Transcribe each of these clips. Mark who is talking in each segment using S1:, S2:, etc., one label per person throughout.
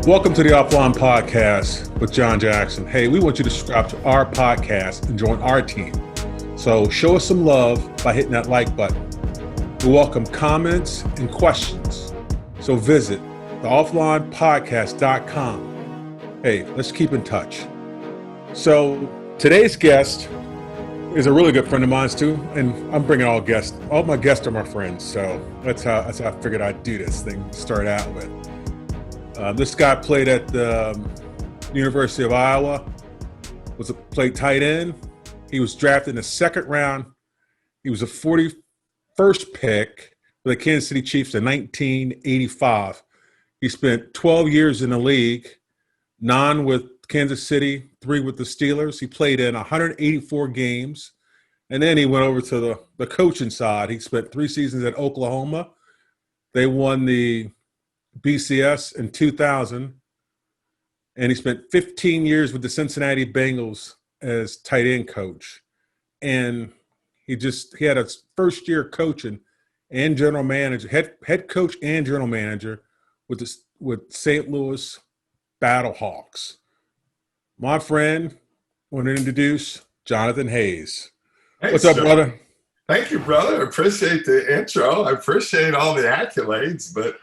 S1: Welcome to the Offline Podcast with John Jackson. Hey, we want you to subscribe to our podcast and join our team. So show us some love by hitting that like button. We welcome comments and questions. So visit theofflinepodcast.com. Hey, let's keep in touch. So today's guest is a really good friend of mine too, and I'm bringing all guests. All my guests are my friends, so that's how I figured I'd do this thing. Start out with. This guy played at the University of Iowa. Played tight end. He was drafted in the second round. He was a 41st pick for the Kansas City Chiefs in 1985. He spent 12 years in the league, 9 with Kansas City, 3 with the Steelers. He played in 184 games, and then he went over to the coaching side. He spent 3 seasons at Oklahoma. They won the BCS in 2000, and he spent 15 years with the Cincinnati Bengals as tight end coach. And he had a first year coaching and general manager, head coach and general manager with St. Louis BattleHawks. My friend, I want to introduce Jaxson Hayes.
S2: Hey,
S1: what's up, brother?
S2: Thank you, brother. I appreciate the intro. I appreciate all the accolades, but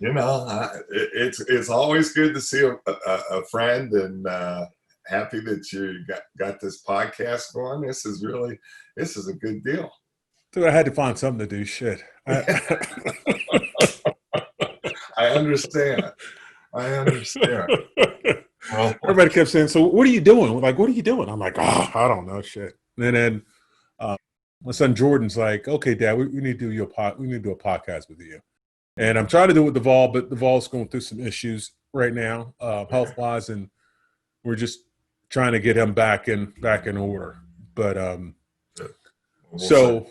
S2: it's always good to see a friend, and happy that you got this podcast going. This is a good deal.
S1: Dude, I had to find something to do. Shit.
S2: I understand. Well,
S1: everybody kept saying, "So what are you doing?" Like, what are you doing? I'm like, I don't know, shit. And then my son Jordan's like, "Okay, Dad, we need to do we need to do a podcast with you." And I'm trying to do it with Duvall, but Duvall's going through some issues right now, health-wise, and we're just trying to get him back in order. But so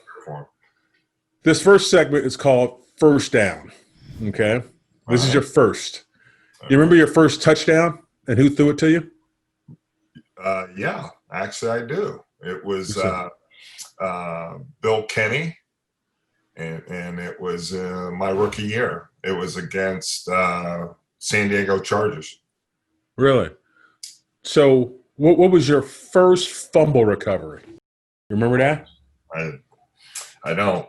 S1: this first segment is called First Down. Okay, this is your first. You remember your first touchdown and who threw it to you?
S2: Yeah, actually, I do. It was Bill Kenny. And it was my rookie year. It was against San Diego Chargers.
S1: Really? So what was your first fumble recovery? You remember that?
S2: I don't.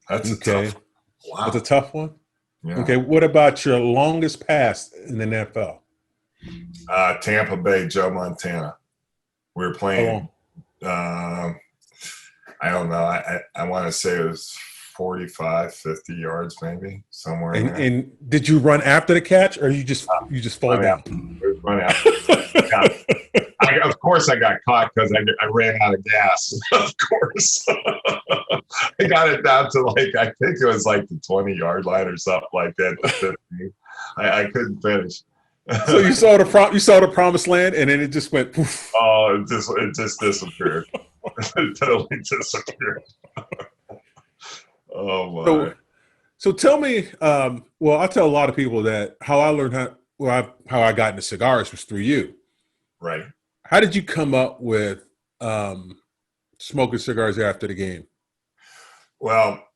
S2: That's
S1: okay.
S2: Wow.
S1: That's a tough one?
S2: Yeah.
S1: Okay, what about your longest pass in the NFL?
S2: Tampa Bay, Joe Montana. We were playing I don't know. I want to say it was 45, 50 yards maybe, somewhere in there.
S1: And did you run after the catch, or you just fall down?
S2: Run out. Of course I got caught because I ran out of gas. Of course. I got it down to I think it was like the 20-yard line or something like that. The 15. I couldn't finish.
S1: So you saw the promised land, and then it just went poof.
S2: Oh, it just disappeared. It totally disappeared. Oh my!
S1: So tell me. Well, I tell a lot of people that how I learned how I got into cigars was through you.
S2: Right.
S1: How did you come up with smoking cigars after the game?
S2: Well,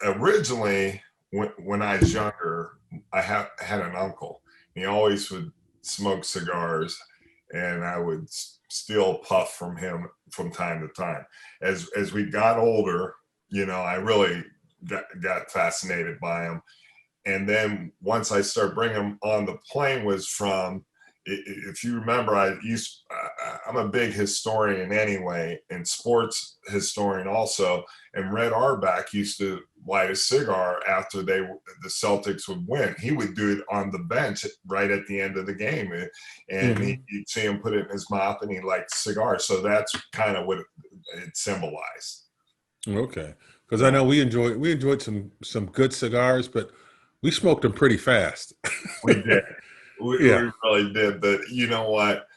S2: originally when I was younger, I had an uncle. He always would smoke cigars, and I would steal puff from him from time to time. As we got older, I really got fascinated by him. And then once I started bringing him on the plane was from, if you remember, I'm a big historian anyway, and sports historian also. And Red Auerbach used to light a cigar after the Celtics would win. He would do it on the bench right at the end of the game, and you'd see him put it in his mouth, and he liked cigars. So that's kind of what it symbolized.
S1: Okay, because I know we enjoyed some good cigars, but we smoked them pretty fast.
S2: We did. We really did. But you know what?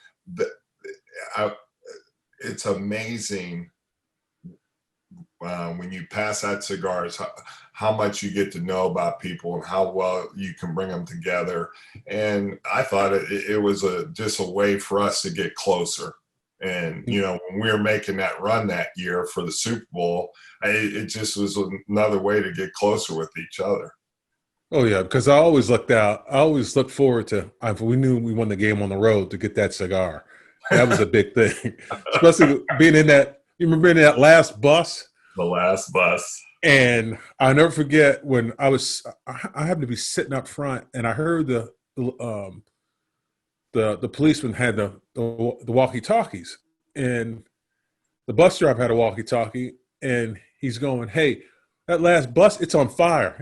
S2: It's amazing when you pass out cigars, how much you get to know about people and how well you can bring them together. And I thought it was just a way for us to get closer. And, when we were making that run that year for the Super Bowl, it just was another way to get closer with each other.
S1: Oh yeah, because I always looked out. I always looked forward to. We knew we won the game on the road to get that cigar. That was a big thing, especially being in that. You remember being in that last bus,
S2: The last bus.
S1: and I'll never forget when I was. I happened to be sitting up front, and I heard the policeman had the walkie talkies, and the bus driver had a walkie talkie, and he's going, "Hey, that last bus, it's on fire."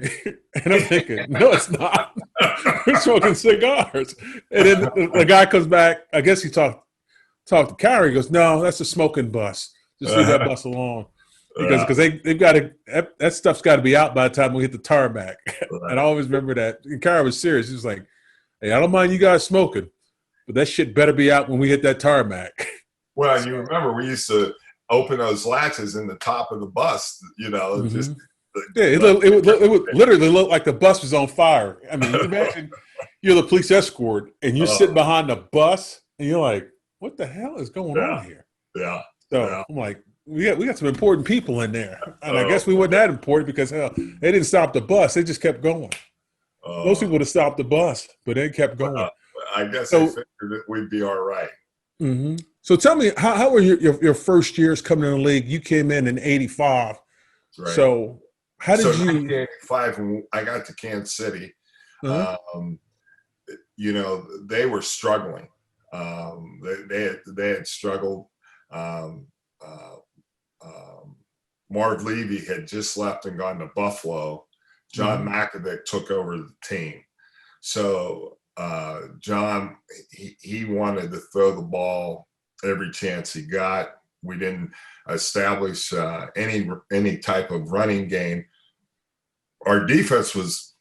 S1: And I'm thinking, no, it's not. We're smoking cigars. And then the guy comes back. I guess he talked to Carrie. He goes, no, that's a smoking bus. Just leave that bus alone. Because they've got to, that stuff's got to be out by the time we hit the tarmac. And I always remember that. And Carrie was serious. He was like, hey, I don't mind you guys smoking, but that shit better be out when we hit that tarmac.
S2: Well, you remember we used to open those latches in the top of the bus, just
S1: yeah, it would literally look like the bus was on fire. I mean, you imagine you're the police escort and you're sitting behind the bus and you're like, what the hell is going on here?
S2: Yeah.
S1: So I'm like, we got some important people in there. And I guess we weren't that important because, hell, they didn't stop the bus. They just kept going. Most people would have stopped the bus, but they kept going.
S2: I guess they figured that we'd be all right.
S1: Mm-hmm. So tell me, how were your first years coming in the league? You came in '85.
S2: Right.
S1: So how did you?
S2: 1985, when I got to Kansas City, they were struggling. They had struggled. Marv Levy had just left and gone to Buffalo. John Makovic took over the team. So John, he wanted to throw the ball every chance he got. We didn't establish any type of running game. Our defense was,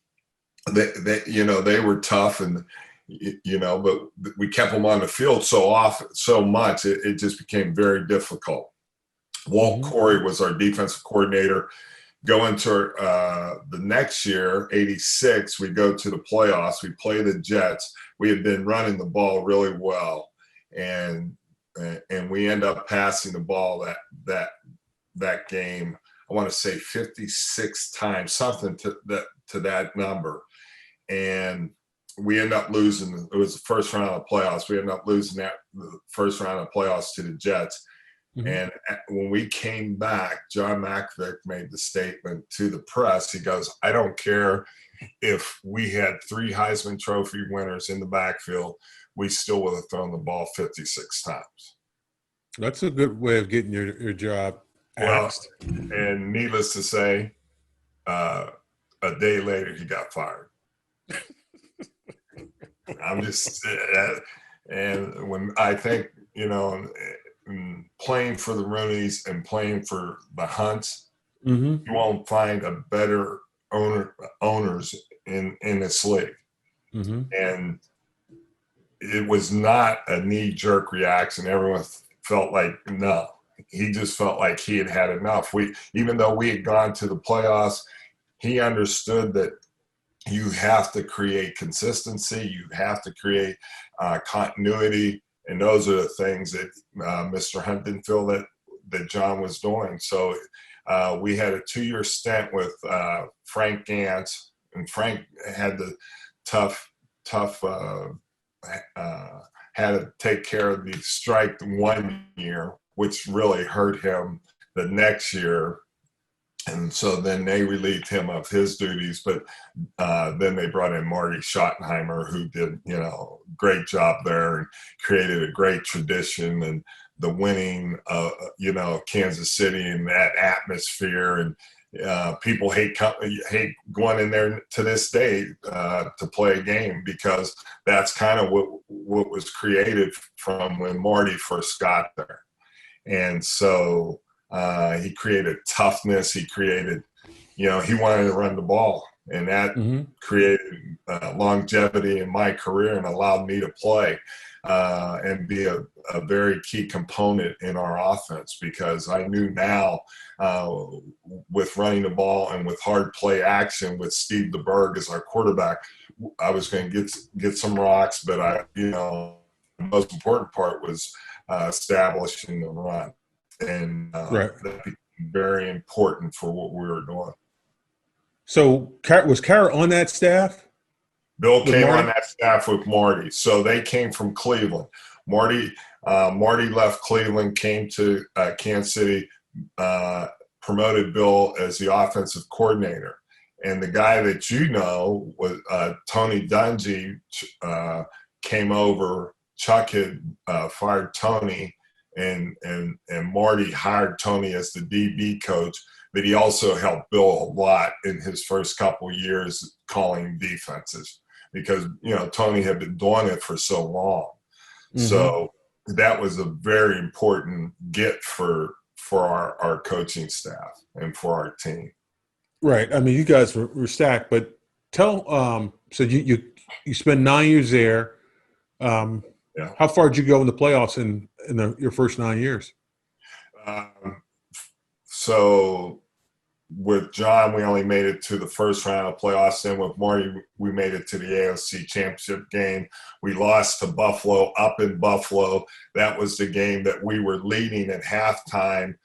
S2: they were tough, and but we kept them on the field so much, it just became very difficult. Walt Corey was our defensive coordinator. Go into the next year, '86, we go to the playoffs. We play the Jets. We had been running the ball really well, and we end up passing the ball that game. I want to say 56 times, something to that number, and we end up losing. It was the first round of the playoffs. We end up losing the first round of the playoffs to the Jets. And when we came back, John Makovic made the statement to the press. He goes, I don't care if we had 3 Heisman Trophy winners in the backfield, we still would have thrown the ball 56 times.
S1: That's a good way of getting your job asked.
S2: Well, and needless to say, a day later, he got fired. I'm just – and when I think, playing for the Roonies and playing for the Hunts, you won't find a better owners in this league. And it was not a knee-jerk reaction. Everyone felt like, no. He just felt like he had had enough. Even though we had gone to the playoffs, he understood that you have to create consistency. You have to create continuity. And those are the things that Mr. Hunt didn't feel that John was doing. So we had a 2-year stint with Frank Gantz, and Frank had the tough had to take care of the strike 1 year, which really hurt him the next year. And so then they relieved him of his duties, but then they brought in Marty Schottenheimer, who did, great job there and created a great tradition and the winning, Kansas City and that atmosphere. And people hate going in there to this day to play a game, because that's kind of what was created from when Marty first got there. And so he created toughness. He created, he wanted to run the ball, and that created longevity in my career and allowed me to play and be a very key component in our offense, because I knew now with running the ball and with hard play action with Steve DeBerg as our quarterback, I was going to get some rocks, but the most important part was establishing the run. And that became very important for what we were doing.
S1: So was Kara on that staff
S2: Bill
S1: with
S2: came on
S1: Marty?
S2: that staff with Marty, so they came from Cleveland. Marty left Cleveland, came to Kansas City, promoted Bill as the offensive coordinator. And the guy that you know was Tony Dungy, came over. Chuck had fired Tony, and Marty hired Tony as the DB coach. But he also helped Bill a lot in his first couple of years calling defenses, because Tony had been doing it for so long. So that was a very important get for our coaching staff and for our team.
S1: Right. I mean, you guys were stacked, but so you spent 9 years there.
S2: Yeah.
S1: How far did you go in the playoffs in your first 9 years?
S2: So with John, we only made it to the first round of playoffs. Then with Marty, we made it to the AFC Championship game. We lost to Buffalo up in Buffalo. That was the game that we were leading at halftime.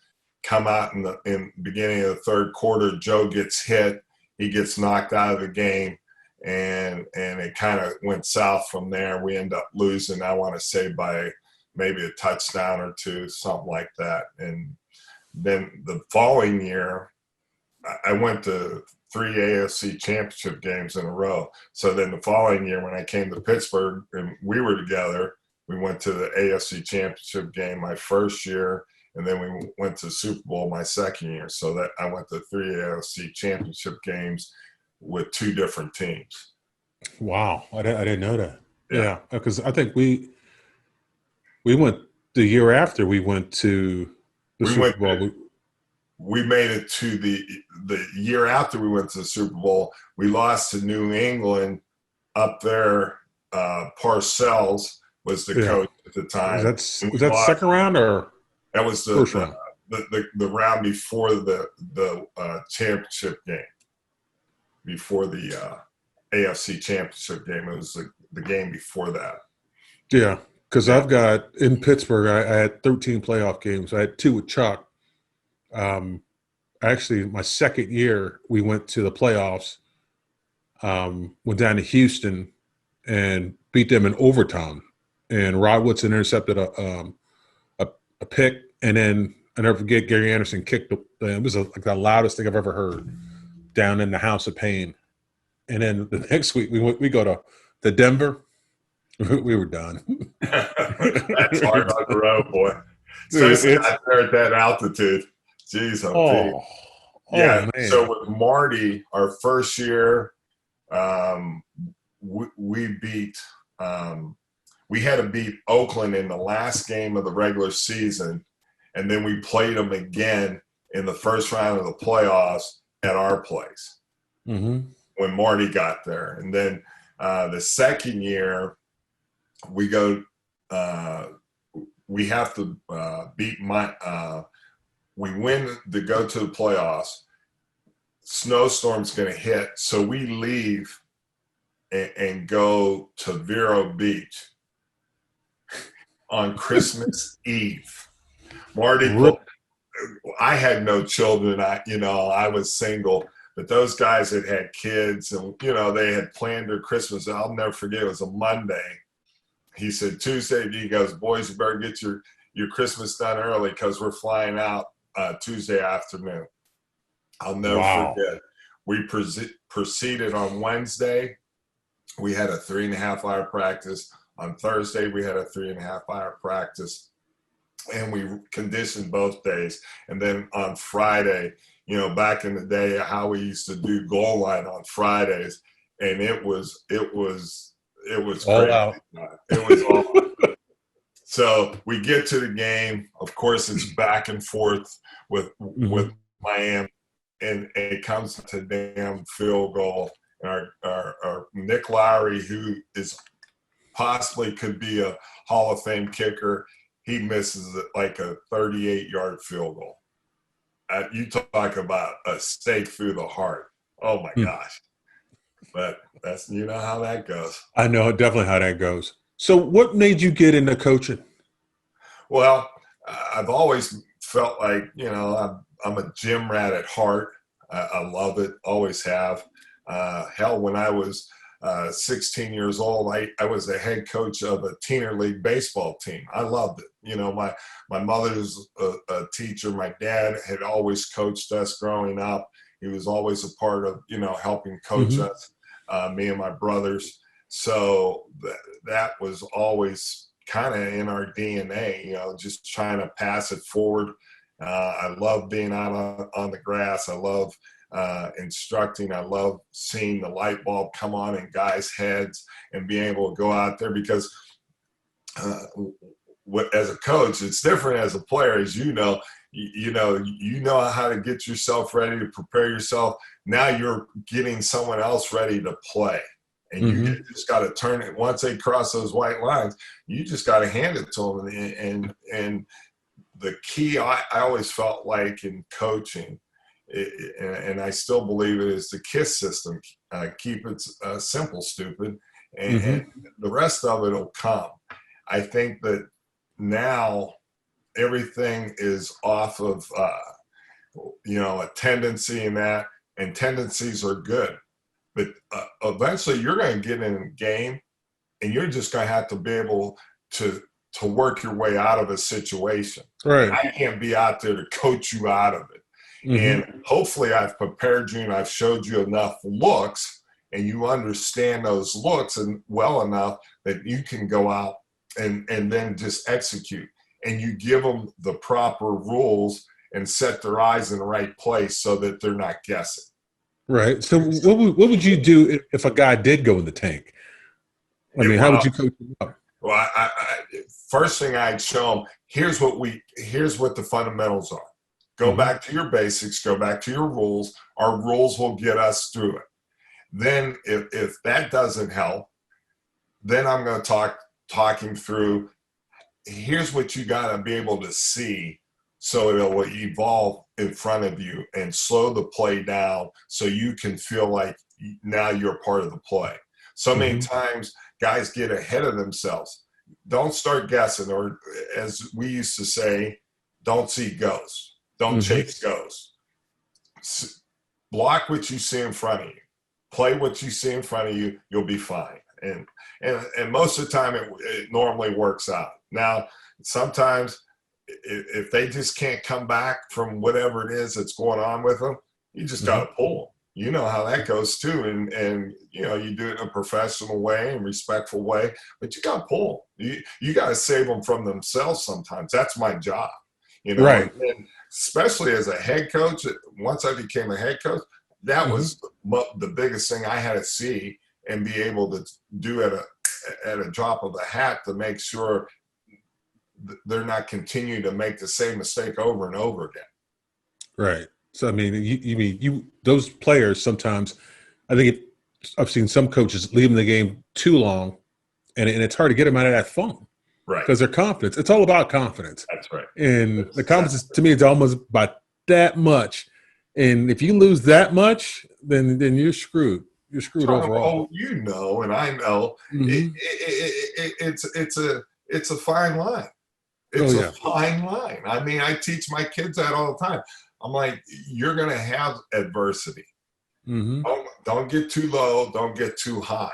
S2: Come out in the beginning of the third quarter, Joe gets hit. He gets knocked out of the game, and it kind of went south from there. We end up losing, I want to say, by maybe a touchdown or two, something like that. And then the following year, I went to 3 AFC championship games in a row. So then the following year, when I came to Pittsburgh and we were together, we went to the AFC championship game my first year, and then we went to Super Bowl my second year. So that I went to 3 AFC championship games with 2 different teams.
S1: Wow, I didn't know that. Yeah, because I think we went the year after we went to the Super Bowl.
S2: We made it to the year after we went to the Super Bowl. We lost to New England up there. Parcells was the coach at the time.
S1: Was that second round or
S2: that was the
S1: first round?
S2: The round before the championship game, before the AFC championship game. It was the game before that.
S1: Yeah, because I've got in Pittsburgh, I had 13 playoff games. I had 2 with Chuck. Actually, my second year, we went to the playoffs. Went down to Houston and beat them in overtime. And Rod Woodson intercepted a pick, and then I never forget Gary Anderson kicked. It was like the loudest thing I've ever heard down in the House of Pain. And then the next week we go to Denver. We were done.
S2: That's hard on the road, boy. Especially out there at that altitude. Jeez, yeah.
S1: Man.
S2: So with Marty, our first year, we beat. We had to beat Oakland in the last game of the regular season, and then we played them again in the first round of the playoffs at our place when Marty got there. And then the second year, we go. We have to beat we win to go to the playoffs. Snowstorm's going to hit, so we leave and go to Vero Beach on Christmas Eve. Marty, I had no children. I was single, but those guys that had kids, and they had planned their Christmas. I'll never forget. It was a Monday. He said Tuesday. He goes, boys, you better get your Christmas done early because we're flying out Tuesday afternoon. I'll never forget. We proceeded on Wednesday. We had a 3.5-hour practice. On Thursday, we had a 3.5-hour practice, and we conditioned both days. And then on Friday, back in the day, how we used to do goal line on Fridays, and it was
S1: all
S2: crazy.
S1: out.
S2: It was all out. So we get to the game. Of course, it's back and forth with Miami, and it comes to damn field goal. And our Nick Lowry, who is possibly could be a Hall of Fame kicker, he misses it like a 38-yard field goal. You talk about a stake through the heart. Oh my gosh! But that's how that goes.
S1: I know definitely how that goes. So what made you get into coaching?
S2: Well, I've always felt like, I'm a gym rat at heart. I love it. Always have. Hell, when I was 16 years old, I was the head coach of a teener league baseball team. I loved it. You know, my mother's a teacher. My dad had always coached us growing up. He was always a part of, you know, helping coach us, me and my brothers. So that was always kind of in our DNA, you know, just trying to pass it forward. I love being out on the grass. I love instructing. I love seeing the light bulb come on in guys' heads and being able to go out there because as a coach, it's different as a player, as you know. You know how to get yourself ready to prepare yourself. Now you're getting someone else ready to play. And you just got to turn it. Once they cross those white lines, you just got to hand it to them. And the key I always felt like in coaching, and I still believe it, is the KISS system. Keep it simple, stupid, and the rest of it will come. I think that now everything is off of a tendency in that, and tendencies are good. But eventually you're going to get in a game and you're just going to have to be able to work your way out of a situation.
S1: Right.
S2: I can't be out there to coach you out of it. And hopefully I've prepared you and I've showed you enough looks and you understand those looks and well enough that you can go out and then just execute. And you give them the proper rules and set their eyes in the right place so that they're not guessing.
S1: Right. So what would you do if a guy did go in the tank? I mean, how would you coach him up?
S2: Well, I first thing I'd show them, here's what the fundamentals are. Go back to your basics, go back to your rules. Our rules will get us through it. Then if that doesn't help, then I'm going to talking through, here's what you got to be able to see so it'll evolve in front of you and slow the play down so you can feel like now you're part of the play. So many times guys get ahead of themselves. Don't start guessing, or as we used to say, don't see ghosts. Don't chase ghosts. Block what you see in front of you. Play what you see in front of you. You'll be fine. And most of the time it normally works out. Now, sometimes if they just can't come back from whatever it is that's going on with them, you just got to pull them. You know how that goes too. And you know, you do it in a professional way and respectful way, but you got to pull them. You got to save them from themselves sometimes. That's my job, you know,
S1: right.
S2: And especially as a head coach, once I became a head coach, that was the biggest thing I had to see and be able to do at a drop of a hat to make sure they're not continuing to make the same mistake over and over again.
S1: Right. So, I mean, you mean those players sometimes, I think I've seen some coaches leave the game too long and it's hard to get them out of that funk.
S2: Right.
S1: Because their confidence, it's all about confidence.
S2: That's right.
S1: And the confidence to me is almost about that much. And if you lose that much, then you're screwed. You're screwed overall.
S2: Oh, you know, and I know it's a fine line. It's a fine line. I mean, I teach my kids that all the time. I'm like, you're going to have adversity. Don't get too low. Don't get too high.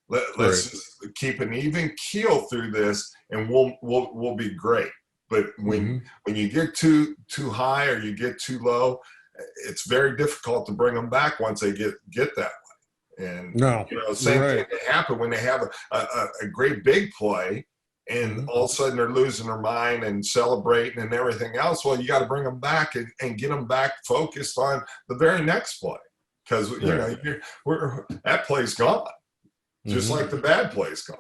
S2: Let's just keep an even keel through this, and we'll be great. But when you get too high or you get too low, it's very difficult to bring them back once they get that way. And same thing can happen when they have a great big play. And all of a sudden they're losing their mind and celebrating and everything else. Well, you got to bring them back and get them back focused on the very next play. Because, that play's gone. Just like the bad play's gone.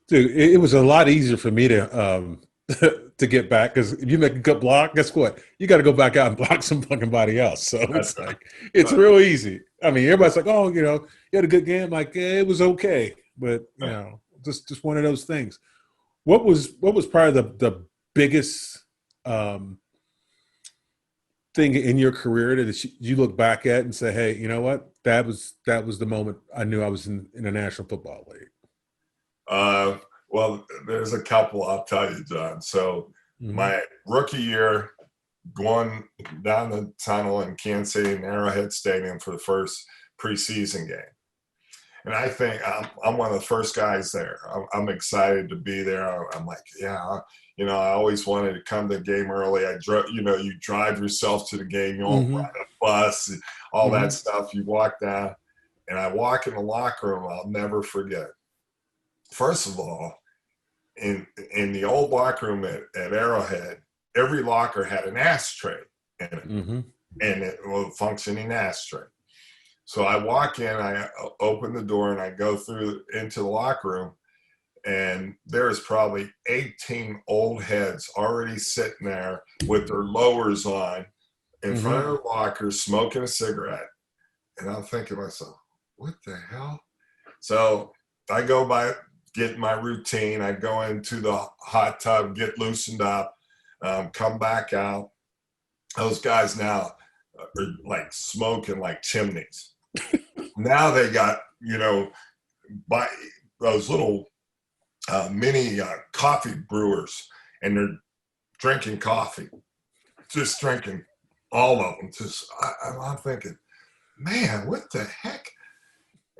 S1: Dude, it was a lot easier for me to to get back. Because if you make a good block, guess what? You got to go back out and block some fucking body else. So it's it's real easy. I mean, everybody's like, oh, you had a good game. Like, it was okay. But, just one of those things. What was probably the biggest thing in your career that you look back at and say, hey, you know what? That was the moment I knew I was in the National Football League.
S2: Well, there's a couple, I'll tell you, John. So my rookie year, going down the tunnel in Kansas City and Arrowhead Stadium for the first preseason game. And I think I'm one of the first guys there. I'm excited to be there. I'm like, yeah, you know, I always wanted to come to the game early. I drove, you know, you drive yourself to the game. You don't ride a bus, and all that stuff. You walk down, and I walk in the locker room. I'll never forget. First of all, in the old locker room at Arrowhead, every locker had an ashtray in it, and it was a functioning ashtray. So I walk in, I open the door, and I go through into the locker room, and there's probably 18 old heads already sitting there with their lowers on in front of their lockers, smoking a cigarette. And I'm thinking to myself, what the hell? So I go by, get my routine. I go into the hot tub, get loosened up, come back out. Those guys now are like smoking like chimneys. Now they got, you know, by those little mini coffee brewers, and they're drinking coffee, just drinking all of them. Just I'm thinking, man, what the heck?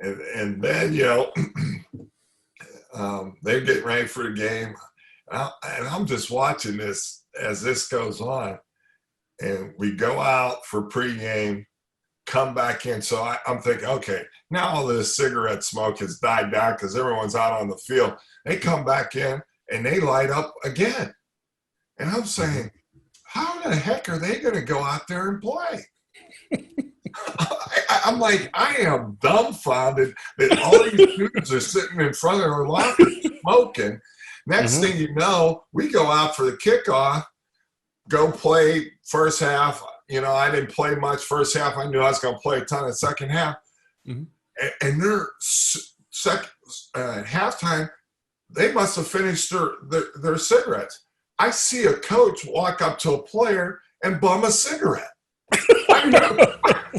S2: And then, you know, they're getting ready for the game, and I'm just watching this as this goes on, and we go out for pregame, come back in. So I'm thinking, okay, now all this cigarette smoke has died down because everyone's out on the field. They come back in and they light up again. And I'm saying, how the heck are they going to go out there and play? I'm like, I am dumbfounded that all these dudes are sitting in front of their locker smoking. Next thing you know, we go out for the kickoff, go play first half. You know, I didn't play much first half. I knew I was going to play a ton of second half. And they're at halftime, they must have finished their cigarettes. I see a coach walk up to a player and bum a cigarette. I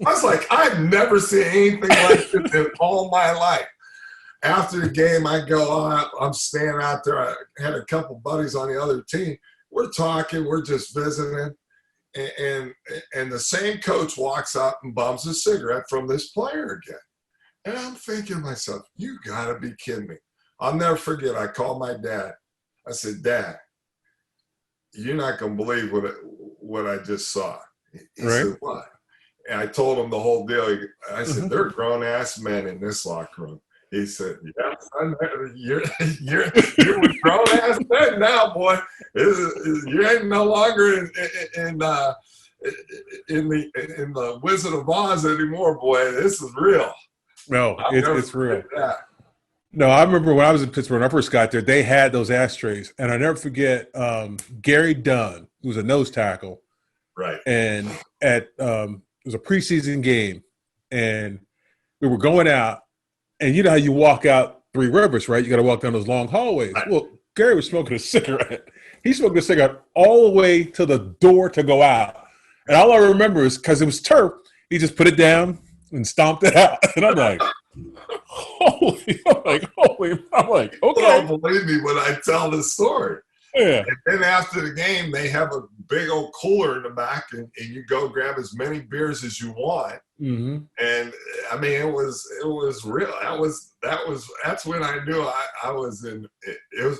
S2: was like, I've never seen anything like this in all my life. After the game, I go out. I'm standing out there. I had a couple buddies on the other team. We're talking. We're just visiting. And the same coach walks up and bums a cigarette from this player again. And I'm thinking to myself, you got to be kidding me. I'll never forget, I called my dad. I said, Dad, you're not going to believe what I just saw. He said, what? And I told him the whole deal. I said, they're grown-ass men in this locker room. He said, yeah, son, you're with grown-ass men now, boy. You ain't no longer in the Wizard of Oz anymore, boy. This is real.
S1: No, it's real. No, I remember when I was in Pittsburgh, when I first got there, they had those ashtrays. And I never forget Gary Dunn, who was a nose tackle.
S2: Right.
S1: And it was a preseason game, and we were going out. And you know how you walk out Three Rivers, right? You got to walk down those long hallways. Right. Well, Gary was smoking a cigarette. He smoked a cigarette all the way to the door to go out. And all I remember is, because it was turf, he just put it down and stomped it out. And I'm like, holy, okay.
S2: Don't believe me when I tell this story.
S1: Yeah.
S2: And then after the game, they have a big old cooler in the back, and you go grab as many beers as you want. And I mean, it was real. That's when I knew I was in.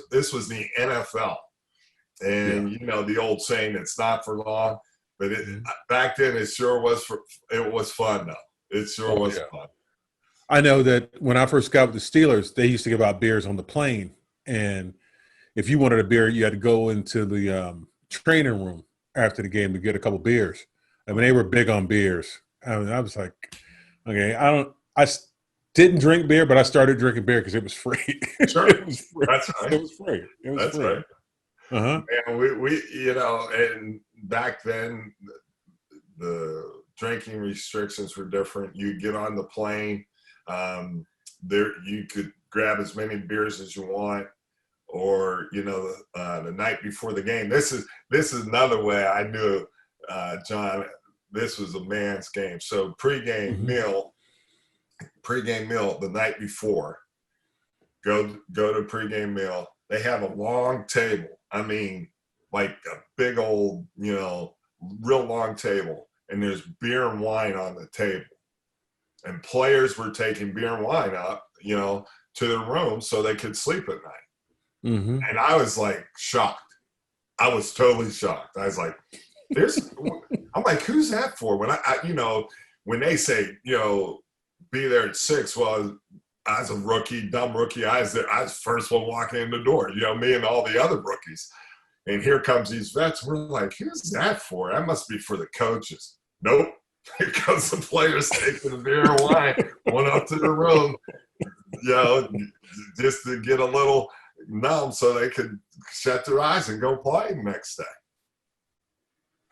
S2: This was the NFL, and you know the old saying, "It's not for long." But back then, it sure was. It was fun, though. It sure was fun.
S1: I know that when I first got with the Steelers, they used to give out beers on the plane, and if you wanted a beer, you had to go into the training room after the game to get a couple beers. I mean, they were big on beers. I mean, I was like, okay, I didn't drink beer, but I started drinking beer because it was free.
S2: Sure.
S1: It was free.
S2: That's right.
S1: It was free. It was
S2: That's
S1: free.
S2: Right. And we, you know, and back then the drinking restrictions were different. You get on the plane, there you could grab as many beers as you want. Or, you know, the night before the game. This is another way I knew, John, this was a man's game. So pregame meal the night before. Go to pregame meal. They have a long table. I mean, like a big old, real long table, and there's beer and wine on the table. And players were taking beer and wine up, to their room so they could sleep at night.
S1: Mm-hmm.
S2: And I was like shocked. I was totally shocked. I was like, I'm like, who's that for? When when they say, be there at 6, well, I was a rookie, dumb rookie. I was the first one walking in the door, me and all the other rookies. And here comes these vets. We're like, who's that for? That must be for the coaches. Nope. Here comes the players taking the beer and wine, going up to the room, just to get a little numb so they could shut their eyes and go play the next day.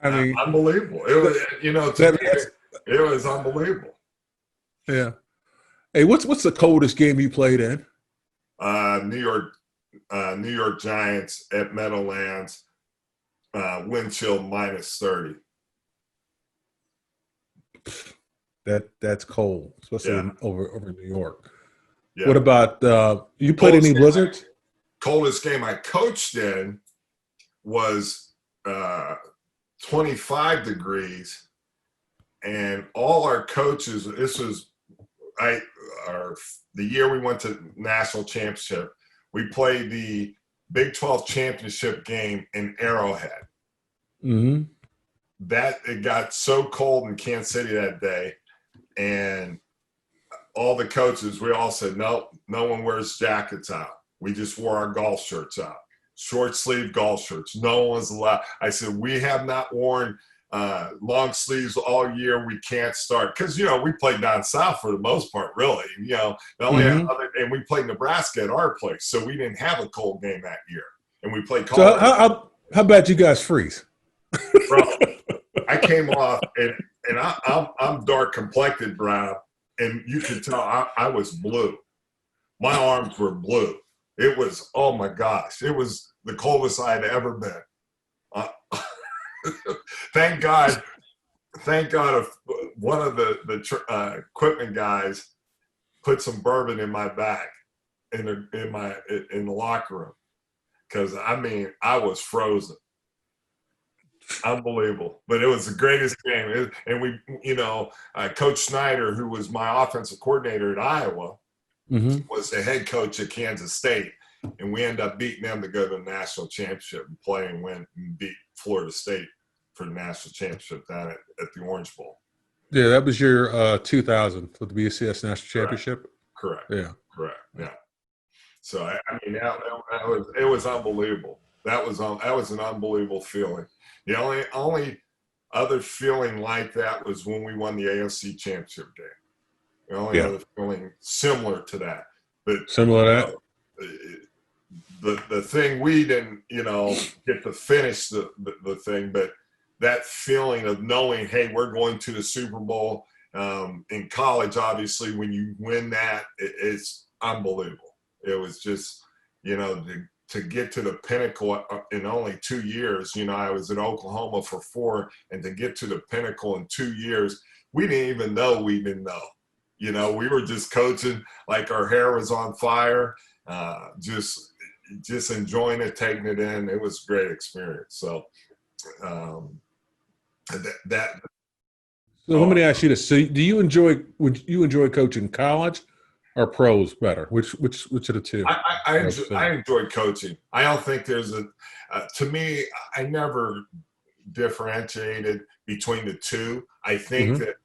S1: I mean,
S2: unbelievable. It was, it was unbelievable.
S1: Yeah. Hey, what's the coldest game you played in?
S2: New York Giants at Meadowlands, wind chill -30.
S1: That's cold, especially over New York.
S2: Yeah.
S1: What about you played any blizzards?
S2: Coldest game I coached in was 25 degrees, and all our coaches. This was the year we went to national championship. We played the Big 12 championship game in Arrowhead.
S1: Mm-hmm.
S2: It got so cold in Kansas City that day, and all the coaches, we all said, no one wears jackets out. We just wore our golf shirts out, short sleeve golf shirts. No one was allowed. I said, we have not worn long sleeves all year. We can't start because we played down south for the most part, really. The only and we played Nebraska at our place, so we didn't have a cold game that year, and we played.
S1: So how bad you guys freeze?
S2: Bro, I came off and I'm dark complected, Brown, and you could tell I was blue. My arms were blue. It was, oh my gosh, it was the coldest I had ever been. Thank God one of the equipment guys put some bourbon in my bag in the locker room, because I was frozen. Unbelievable. But it was the greatest game. And we, Coach Snyder, who was my offensive coordinator at Iowa, was the head coach at Kansas State. And we ended up beating them to go to the national championship and play and win and beat Florida State for the national championship down at the Orange Bowl.
S1: Yeah, that was your 2000 for the BCS national championship.
S2: Correct.
S1: Yeah.
S2: Correct. Yeah. So it was unbelievable. That was an unbelievable feeling. The only other feeling like that was when we won the AFC championship game. The only other feeling similar to that. But
S1: similar to
S2: that. The thing we didn't, get to finish the thing, but that feeling of knowing, hey, we're going to the Super Bowl in college. Obviously, when you win that, it's unbelievable. It was just, to get to the pinnacle in only 2 years. I was in Oklahoma for 4, and to get to the pinnacle in 2 years, we didn't even know we didn't know. We were just coaching like our hair was on fire, just enjoying it, taking it in. It was a great experience. So that.
S1: So let me ask you this: so would you enjoy coaching college or pros better? Which of the two?
S2: I enjoy coaching. I don't think there's to me, I never differentiated between the two. I think that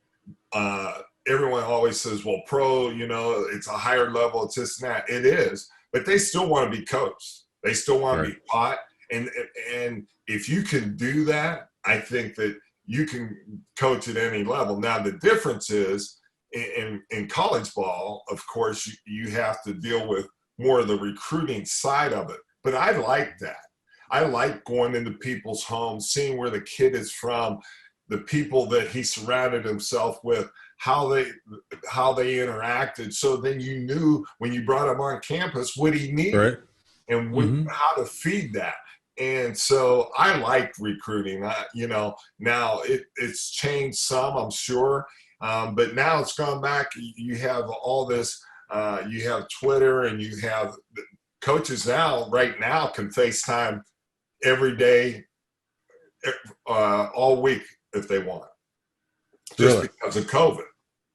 S2: everyone always says, well, pro, it's a higher level, it's this and that. It is, but they still want to be coached. They still want to be taught. And if you can do that, I think that you can coach at any level. Now, the difference is, in college ball, of course, you have to deal with more of the recruiting side of it. But I like that. I like going into people's homes, seeing where the kid is from, the people that he surrounded himself with, how they interacted. So then you knew when you brought him on campus what he needed and how to feed that. And so I like recruiting. Now it's changed some, I'm sure. But now it's gone back. You have all this, you have Twitter, and you have coaches right now can FaceTime every day, all week if they want, just
S1: Really?
S2: because of COVID.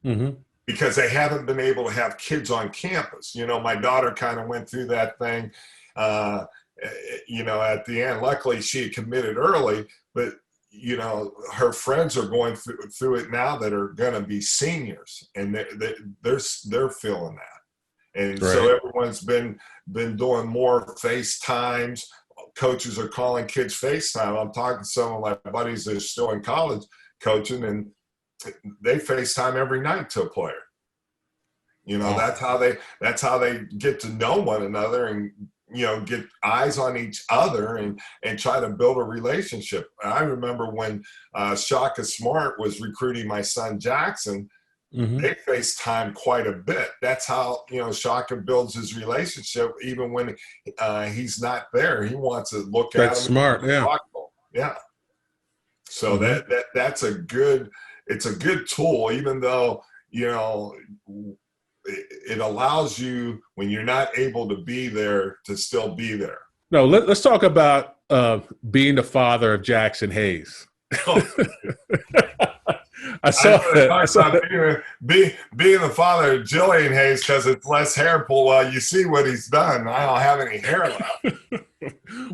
S1: Mm-hmm.
S2: Because they haven't been able to have kids on campus. My daughter kind of went through that thing, at the end. Luckily, she had committed early, but her friends are going through it now that are going to be seniors, and they're feeling that. And
S1: Right.
S2: so everyone's been doing more FaceTimes. Coaches are calling kids FaceTime. I'm talking to some of my buddies that are still in college coaching, and they FaceTime every night to a player.
S1: Wow.
S2: That's how they get to know one another and get eyes on each other and try to build a relationship. I remember when Shaka Smart was recruiting my son Jaxson,
S1: Mm-hmm.
S2: they FaceTime quite a bit. That's how Shaka builds his relationship, even when he's not there. He wants to look at him.
S1: That's smart.
S2: And talk to him. Yeah. So that's a good tool, even though it allows you, when you're not able to be there, to still be there.
S1: No, let's talk about being the father of Jaxson Hayes. I saw that.
S2: Being the father of Jillian Hayes, because it's less hair pull. Well, you see what he's done. I don't have any hair left.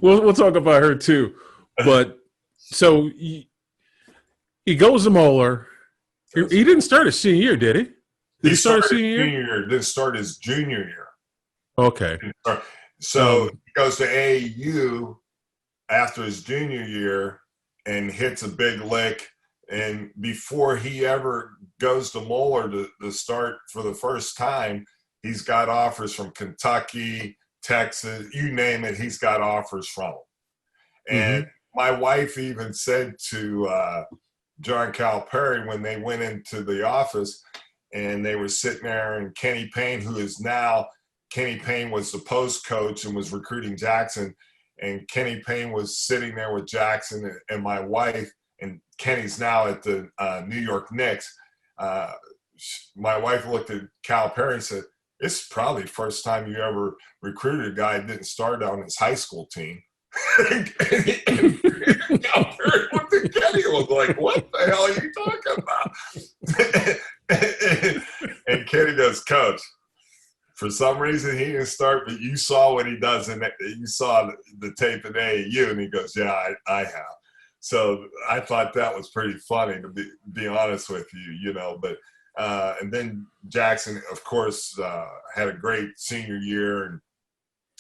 S1: We'll talk about her too. But so he goes to Moeller. He didn't start his senior year, did he? Did he start his senior year?
S2: Didn't start his junior year.
S1: Okay.
S2: So he goes to AAU after his junior year and hits a big lick. And before he ever goes to Moeller to start for the first time, he's got offers from Kentucky, Texas, you name it, he's got offers from them. And my wife even said to John Calipari, when they went into the office and they were sitting there, and Kenny Payne was the post coach and was recruiting Jaxson, and Kenny Payne was sitting there with Jaxson and my wife, and Kenny's now at the New York Knicks. My wife looked at Calipari and said, "This is probably the first time you ever recruited a guy that didn't start on his high school team." And Calipari looked at Kenny and was like, "What the hell are you talking about?" And Kenny goes, "Coach, for some reason he didn't start, but you saw what he does, and you saw the tape in AAU." And he goes, "Yeah, I have." So I thought that was pretty funny, to be honest with you, But and then Jaxson, of course, had a great senior year, and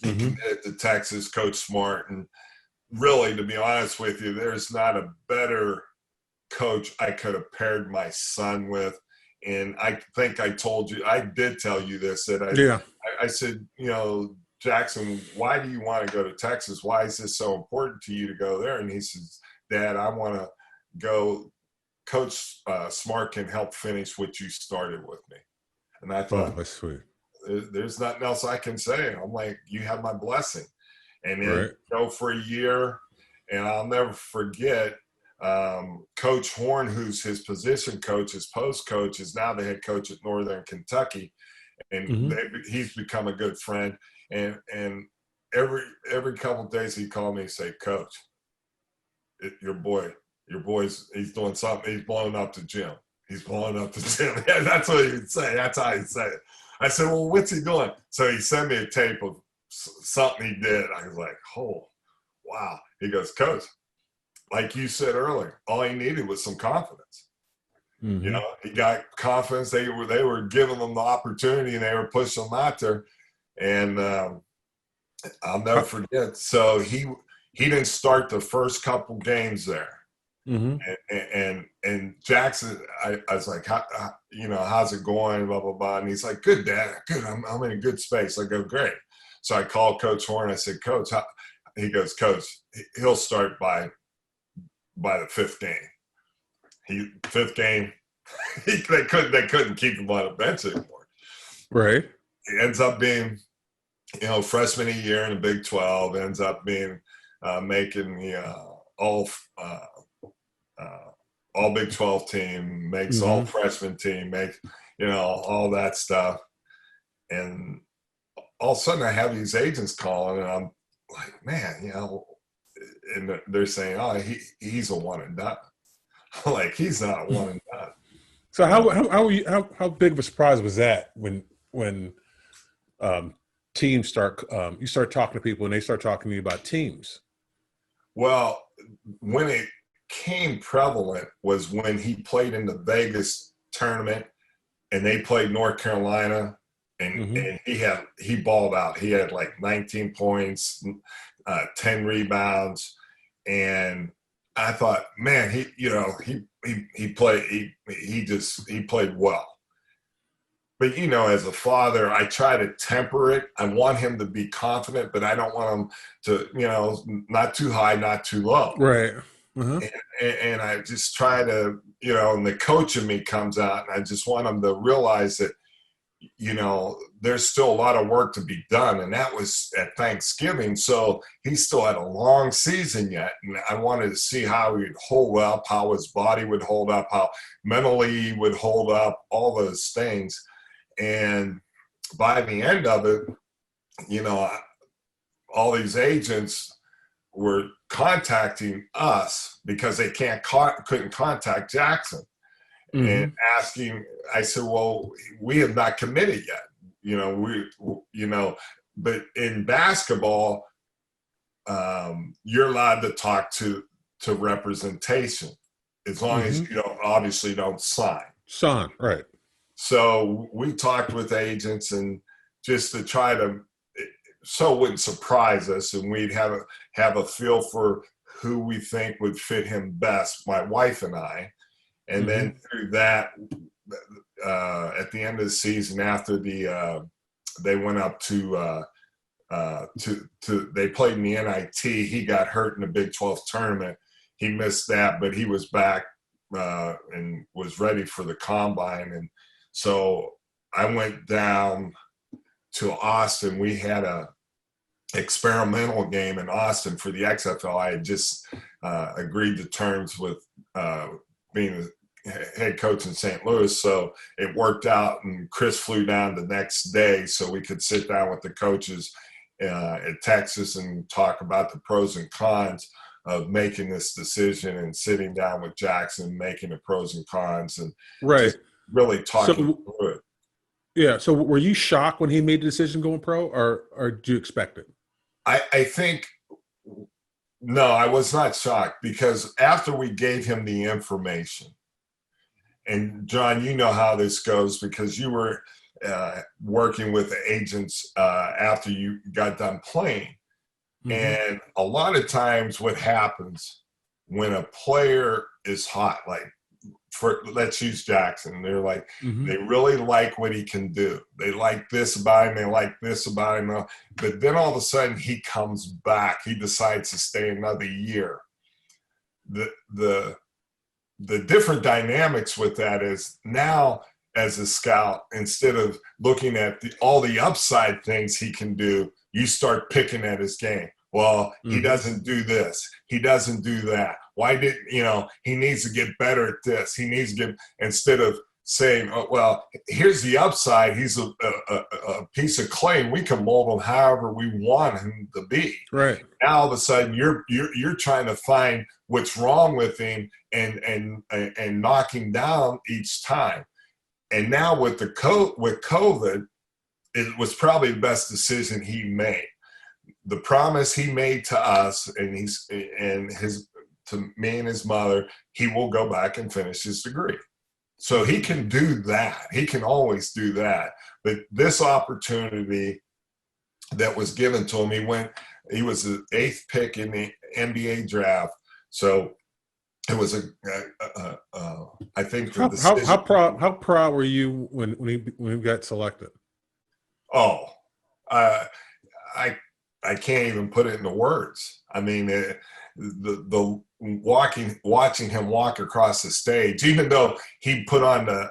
S2: he committed to Texas, Coach Smart. And really, to be honest with you, there's not a better coach I could have paired my son with. And I think I did tell you this, that I said, "Jaxson, why do you want to go to Texas? Why is this so important to you to go there?" And he says, "Dad, I want to go. Coach Smart can help finish what you started with me." And I thought,
S1: that's sweet.
S2: There's nothing else I can say. I'm like, you have my blessing. And then go for a year, and I'll never forget, Coach Horn, who's his position coach, his post coach, is now the head coach at Northern Kentucky, and he's become a good friend. And every couple of days he called me and say, "Coach, your boy's he's doing something. He's blowing up the gym. He's blowing up the gym." Yeah, that's what he would say. That's how he'd say it. I said, "Well, what's he doing?" So he sent me a tape of something he did. I was like, "Oh, wow." He goes, "Coach, like you said earlier, all he needed was some confidence." He got confidence. They were giving him the opportunity, and they were pushing him out there. And I'll never forget. So he didn't start the first couple games there. And Jaxson, I was like, how's it going? Blah, blah, blah. And he's like, "Good, Dad. Good. I'm in a good space." I go, "Great." So I called Coach Horn. I said, "Coach," he goes, "Coach, he'll start by the fifth game." Fifth game, they couldn't keep him on the bench anymore.
S1: Right.
S2: He ends up being, freshman a year in the Big 12. Ends up being making the all Big 12 team, makes all freshman team, makes all that stuff. And all of a sudden I have these agents calling, and I'm like, man, and they're saying, oh, he's a one and done. Like, he's not a one and done.
S1: So how big of a surprise was that when teams start you start talking to people and they start talking to you about teams?
S2: Well, when it came prevalent was when he played in the Vegas tournament and they played North Carolina, and he balled out. He had like 19 points, 10 rebounds, and I thought, man, he played well. But, as a father, I try to temper it. I want him to be confident, but I don't want him to, not too high, not too low.
S1: Right.
S2: And I just try to, and the coach in me comes out, and I just want him to realize that, there's still a lot of work to be done. And that was at Thanksgiving. So he still had a long season yet. And I wanted to see how he would hold up, how his body would hold up, how mentally he would hold up, all those things. And by the end of it, all these agents were contacting us because they couldn't contact Jaxson, and asking. I said, well, we have not committed yet. But in basketball, you're allowed to talk to representation as long as you don't sign.
S1: Right.
S2: So we talked with agents, and just to try to, so it wouldn't surprise us, and we'd have a feel for who we think would fit him best, my wife and I. And then through that, at the end of the season, after they went up to they played in the NIT. He got hurt in the Big 12 tournament. He missed that, but he was back and was ready for the combine. And so I went down to Austin. We had a experimental game in Austin for the XFL. I had just agreed to terms with being the head coach in St. Louis, so it worked out, and Chris flew down the next day so we could sit down with the coaches at Texas and talk about the pros and cons of making this decision, and sitting down with Jaxson, making the pros and cons, and
S1: right,
S2: really talking through it.
S1: Yeah. So were you shocked when he made the decision going pro, or did you expect it?
S2: I think no, I was not shocked, because after we gave him the information, and John, you know how this goes because you were working with the agents after you got done playing. And a lot of times what happens when a player is hot, like let's use Jaxson, they're like, they really like what he can do. They like this about him. They like this about him. But then all of a sudden he comes back. He decides to stay another year. The different dynamics with that is now, as a scout, instead of looking at all the upside things he can do, you start picking at his game. Well, he doesn't do this. He doesn't do that. Why didn't, he needs to get better at this. He needs to get, instead of saying, oh, well, here's the upside. He's a piece of clay, and we can mold him however we want him to be.
S1: Right.
S2: Now all of a sudden you're trying to find what's wrong with him and knock him down each time. And now with COVID, it was probably the best decision he made. The promise he made to us to me and his mother, he will go back and finish his degree. So he can do that. He can always do that. But this opportunity that was given to him, he was the 8th pick in the NBA draft. So it was I think the decision.
S1: How proud were you when he got selected?
S2: Oh, I can't even put it into words. I mean, the watching him walk across the stage, even though he put on the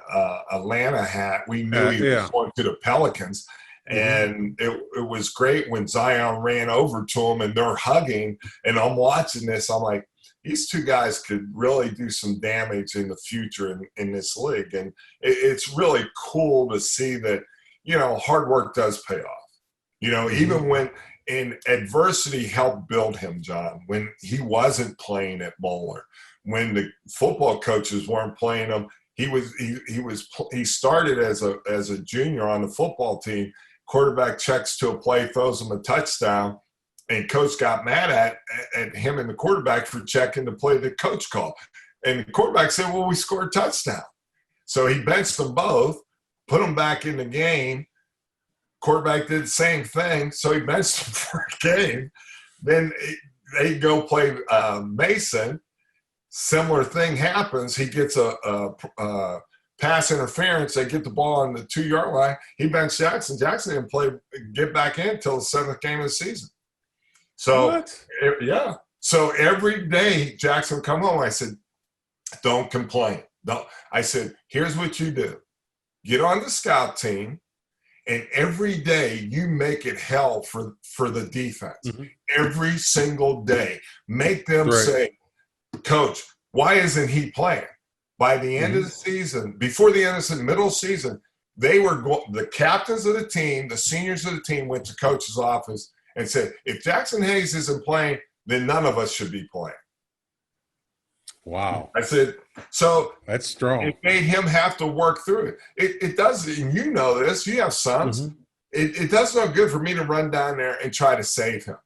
S2: Atlanta hat, we knew he was going to the Pelicans. And it was great when Zion ran over to him and they're hugging. And I'm watching this. I'm like, these two guys could really do some damage in the future in this league. And it's really cool to see that, hard work does pay off. Even when in adversity helped build him, John, when he wasn't playing at Moeller, when the football coaches weren't playing him, he started as a junior on the football team. Quarterback checks to a play, throws him a touchdown, and coach got mad at him and the quarterback for checking the play that coach called. And the quarterback said, well, we scored a touchdown. So he benched them both, put them back in the game. Quarterback did the same thing, so he benched them for a game. Then they go play Mason. Similar thing happens. He gets a pass interference. They get the ball on the 2-yard line. He benched Jaxson. Jaxson didn't get back in until the 7th game of the season. So, yeah. So every day Jaxson would come home. I said, don't complain. I said, here's what you do. Get on the scout team, and every day you make it hell for the defense. Mm-hmm. Every single day. Make them say, Coach, why isn't he playing? By the end of the season, before the end of the middle season, the captains of the team, the seniors of the team went to coach's office and said, if Jaxson Hayes isn't playing, then none of us should be playing.
S1: Wow.
S2: I said, so
S1: that's strong.
S2: It made him have to work through it. It does, and you know this, you have sons. Mm-hmm. It does no good for me to run down there and try to save him,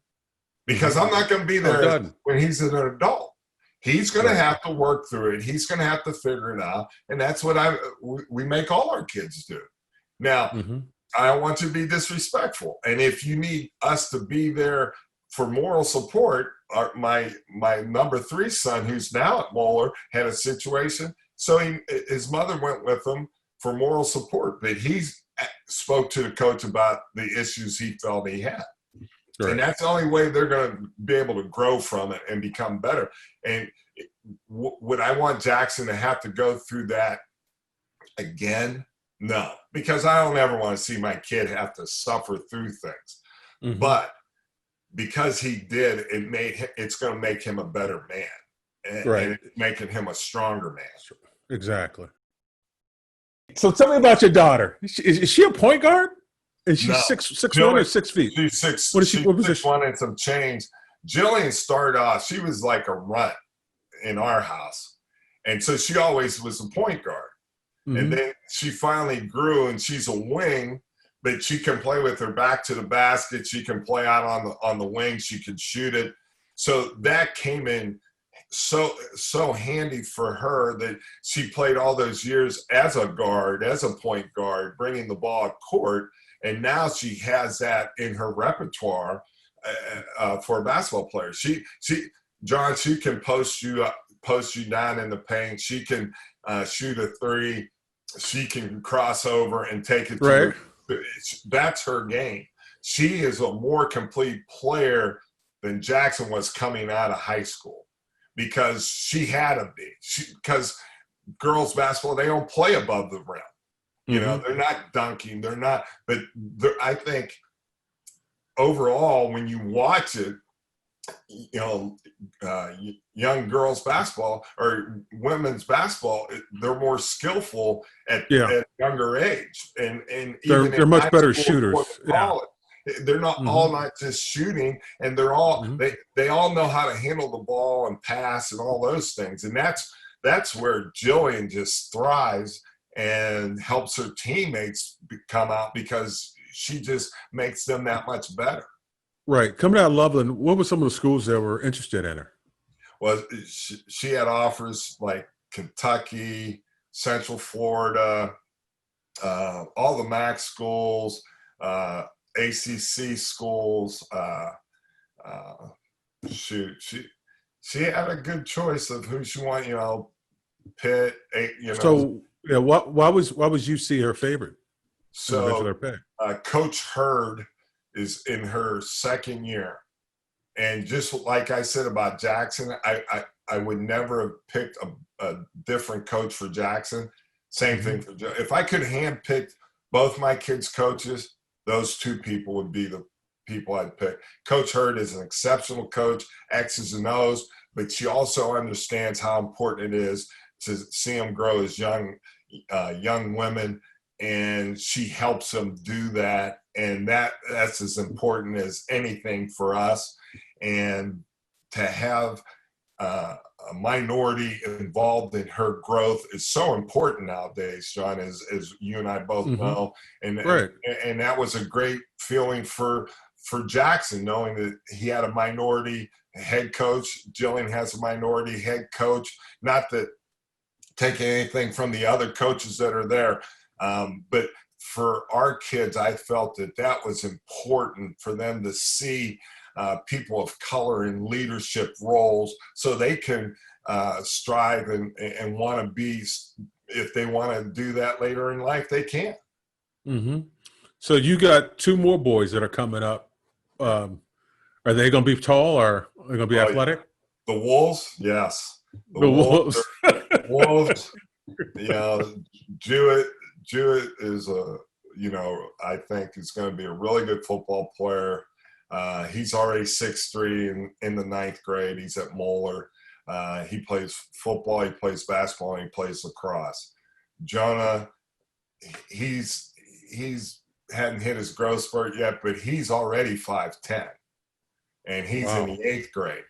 S2: because I'm not going to be there when he's an adult. He's going to have to work through it. He's going to have to figure it out. And that's what we make all our kids do. Now, I don't want you to be disrespectful. And if you need us to be there for moral support, my number 3 son, who's now at Moeller, had a situation. So his mother went with him for moral support. But he spoke to the coach about the issues he felt he had. Right. And that's the only way they're going to be able to grow from it and become better. And would I want Jaxson to have to go through that again? No, because I don't ever want to see my kid have to suffer through things. Mm-hmm. But because he did, it's going to make him a better man. And it's making him a stronger man.
S1: Exactly. So tell me about your daughter. Is she a point guard? Is she 6'1" or 6 feet?
S2: She's 6. What is she? What position? 6'1" and some change. Jillian started off. She was like a runt in our house, and so she always was a point guard. Mm-hmm. And then she finally grew, and she's a wing, but she can play with her back to the basket. She can play out on the wing. She can shoot it. So that came in so handy for her that she played all those years as a guard, as a point guard, bringing the ball at court. And now she has that in her repertoire for a basketball player. John, she can post you down in the paint. She can shoot a 3. She can cross over and take it to that's her game. She is a more complete player than Jaxson was coming out of high school, because she had to be. Because girls basketball, they don't play above the rim. You know, they're not dunking. They're not. But I think overall, when you watch it, young girls basketball or women's basketball, they're more skillful at younger age, and
S1: they're much better shooters.
S2: They're not all not just shooting, and they're all they all know how to handle the ball and pass and all those things, and that's where Jillian just thrives and helps her teammates come out, because she just makes them that much better.
S1: Right. Coming out of Loveland, what were some of the schools that were interested in her?
S2: Well, she had offers like Kentucky, Central Florida, all the MAC schools, ACC schools. She had a good choice of who she wanted. Pitt.
S1: So why was UC her favorite?
S2: So Coach Hurd is in her 2nd year, and just like I said about Jaxson, I would never have picked a different coach for Jaxson. Same thing for Joe. If I could handpick both my kids' coaches, those 2 people would be the people I'd pick. Coach Hurd is an exceptional coach, X's and O's, but she also understands how important it is to see them grow as young women, and she helps them do that. and that's as important as anything for us. And to have a minority involved in her growth is so important nowadays, John, as you and I both know. And,
S1: right.
S2: and that was a great feeling for Jaxson, knowing that he had a minority head coach. Jillian has a minority head coach. Not that taking anything from the other coaches that are there, but for our kids, I felt that was important for them to see people of color in leadership roles, so they can strive and want to be, if they want to do that later in life, they can.
S1: So you got 2 more boys that are coming up. Are they going to be tall, or are they going to be athletic?
S2: The Wolves, yes.
S1: The Wolves.
S2: Wolves. You know, Jewett is I think is going to be a really good football player. He's already 6'3" in the 9th grade. He's at Moeller. He plays football, he plays basketball, and he plays lacrosse. Jonah, he's hadn't hit his growth spurt yet, but he's already 5'10", and he's in the 8th grade.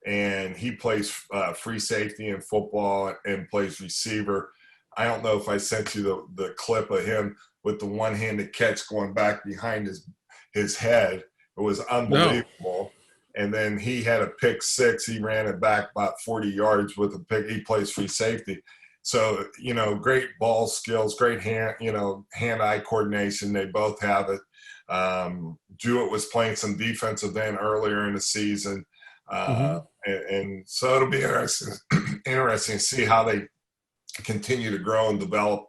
S2: And he plays free safety in football and plays receiver. I don't know if I sent you the clip of him with the one-handed catch going back behind his head. It was unbelievable. No. And then he had a pick 6. He ran it back about 40 yards with a pick. He plays free safety. So, great ball skills, great hand-eye coordination. They both have it. Jewett was playing some defensive end earlier in the season. And so it'll be interesting to see how they continue to grow and develop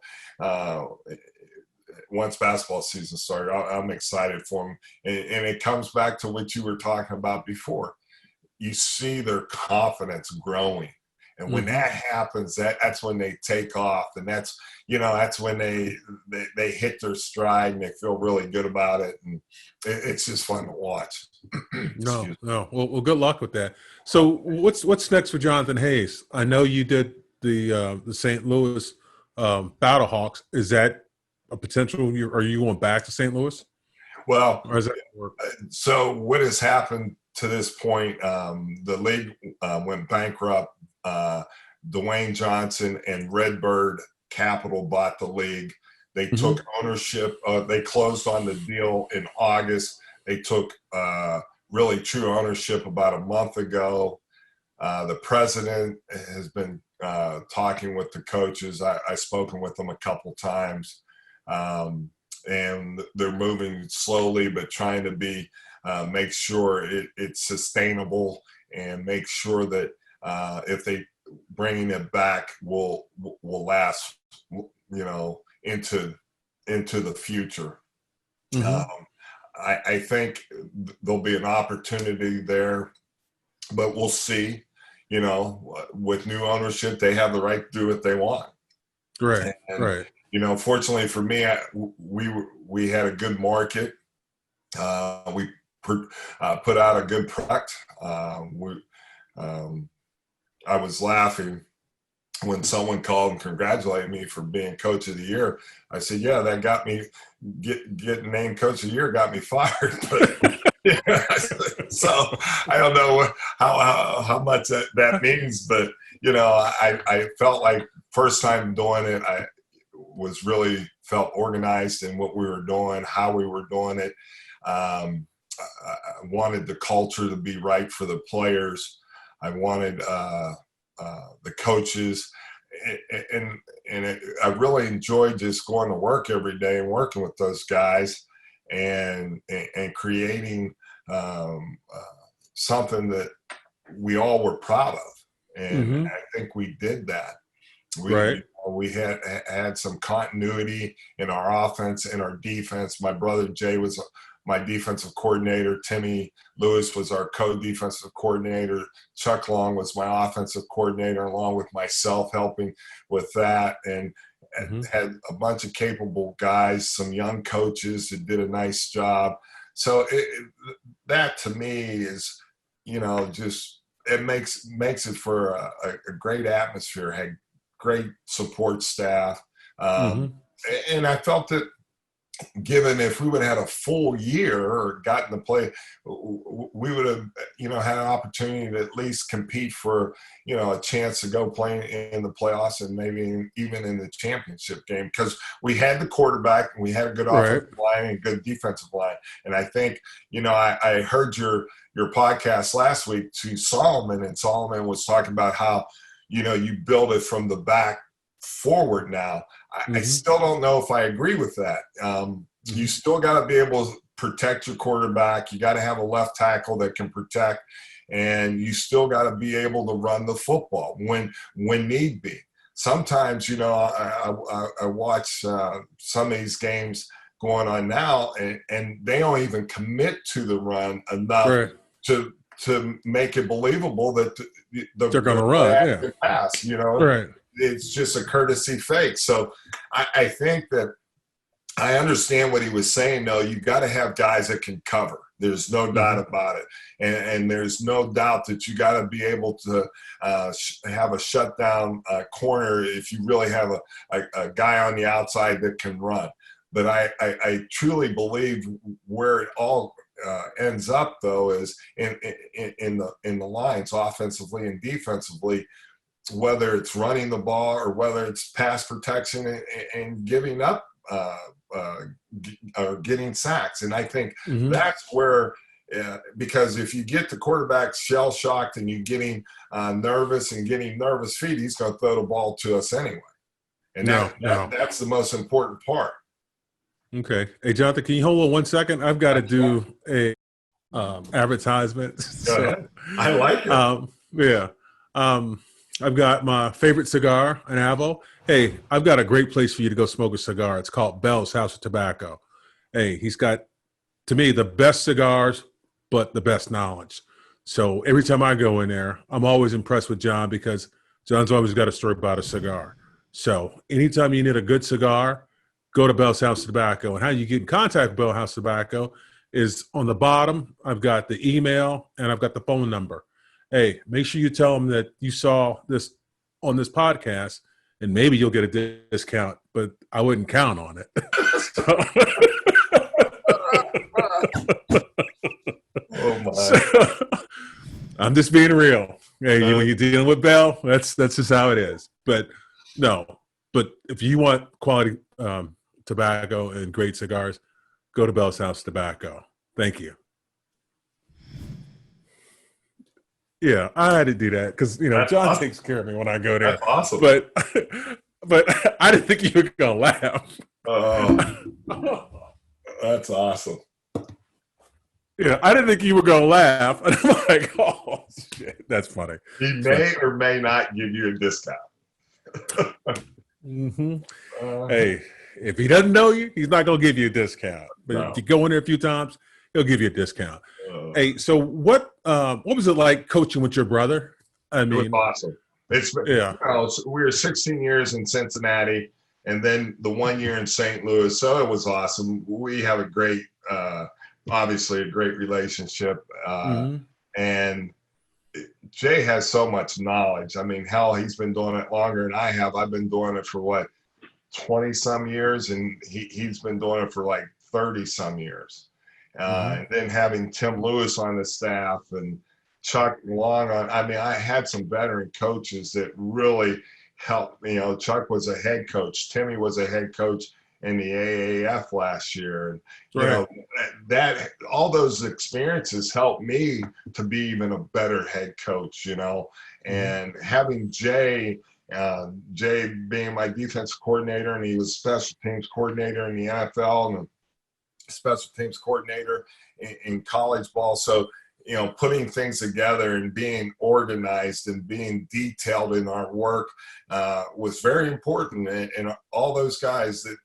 S2: once basketball season started. I'm excited for them. And it comes back to what you were talking about before. You see their confidence growing. And when that happens, that's when they take off. And that's when they hit their stride and they feel really good about it. And it's just fun to watch.
S1: No. Well, good luck with that. So what's next for Jonathan Hayes? I know you did the St. Louis BattleHawks. Is that a potential? Are you going back to St. Louis?
S2: Well,
S1: or does that work?
S2: So what has happened to this point, the league went bankrupt. Dwayne Johnson and Redbird Capital bought the league. They took ownership. They closed on the deal in August. They took really true ownership about a month ago. The president has been talking with the coaches. I've spoken with them a couple times. And they're moving slowly, but trying to make sure it's sustainable and make sure that if they bringing it back will last, into the future. I think there'll be an opportunity there, but we'll see. With new ownership, they have the right to do what they want.
S1: Right.
S2: Right. Fortunately for me, we had a good market. We put out a good product. I was laughing when someone called and congratulated me for being coach of the year. I said, yeah, that got me getting named coach of the year got me fired. But, so I don't know how much that means, but I felt like first time doing it, I was really felt organized in what we were doing, how we were doing it. I wanted the culture to be right for the players. I wanted the coaches, and I really enjoyed just going to work every day and working with those guys and creating something that we all were proud of. And I think we did that. We had some continuity in our offense and our defense. My brother Jay was my defensive coordinator. Timmy Lewis was our co-defensive coordinator. Chuck Long was my offensive coordinator, along with myself helping with that. And had a bunch of capable guys, some young coaches that did a nice job. So that to me is, just it makes it for a great atmosphere. Had great support staff, and I felt that given if we would have had a full year or gotten to play, we would have, had an opportunity to at least compete for, a chance to go play in the playoffs and maybe even in the championship game, because we had the quarterback and we had a good offensive line and good defensive line. And I think, I heard your podcast last week to Solomon, and Solomon was talking about how, you build it from the back forward now. I still don't know if I agree with that. You still got to be able to protect your quarterback. You got to have a left tackle that can protect, and you still got to be able to run the football when need be. Sometimes, I watch some of these games going on now, and they don't even commit to the run enough to make it believable that
S1: they're going to run. Yeah.
S2: Pass,
S1: Right.
S2: It's just a courtesy fake. So I think that I understand what he was saying, though. You got to have guys that can cover. There's no doubt about it. And there's no doubt that you got to be able to have a shutdown corner if you really have a guy on the outside that can run. But I truly believe where it all ends up, though, is in the lines, offensively and defensively, whether it's running the ball or whether it's pass protection and giving up or getting sacks. And I think that's where, because if you get the quarterback shell-shocked and you're getting nervous and getting nervous feet, he's going to throw the ball to us anyway. And that's the most important part.
S1: Okay. Hey, Jonathan, can you hold on 1 second? I've got to do a advertisement.
S2: Go ahead. I like it.
S1: Yeah. I've got my favorite cigar, an Avo. Hey, I've got a great place for you to go smoke a cigar. It's called Bell's House of Tobacco. Hey, he's got, to me, the best cigars, but the best knowledge. So every time I go in there, I'm always impressed with John because John's always got a story about a cigar. So anytime you need a good cigar, go to Bell's House of Tobacco. And how you get in contact with Bell's House of Tobacco is on the bottom. I've got the email and I've got the phone number. Hey, make sure you tell them that you saw this on this podcast, and maybe you'll get a discount, but I wouldn't count on it.
S2: Oh my!
S1: So, I'm just being real. Hey, when you're dealing with Bell, that's just how it is. But if you want quality tobacco and great cigars, go to Bell's House Tobacco. Thank you. Yeah, I had to do that because John awesome. Takes care of me when I go there.
S2: That's awesome.
S1: But I didn't think you were gonna laugh.
S2: That's awesome.
S1: Yeah, I didn't think you were gonna laugh, and I'm like, oh shit, that's funny.
S2: He may or may not give you a discount.
S1: Hey, if he doesn't know you, he's not gonna give you a discount. But if you go in there a few times, he'll give you a discount. Hey, so what was it like coaching with your brother? I mean,
S2: it was awesome. We were 16 years in Cincinnati, and then the 1 year in St. Louis. So it was awesome. We have a great, obviously a great relationship. And Jay has so much knowledge. I mean, hell, he's been doing it longer than I have. I've been doing it for 20 some years, and he's been doing it for like 30 some years. And then having Tim Lewis on the staff and Chuck Long on, I had some veteran coaches that really helped me. Chuck was a head coach. Timmy was a head coach in the AAF last year. And, that all those experiences helped me to be even a better head coach, and having Jay being my defensive coordinator, and he was special teams coordinator in the NFL and special teams coordinator in college ball. So, putting things together and being organized and being detailed in our work was very important. And all those guys that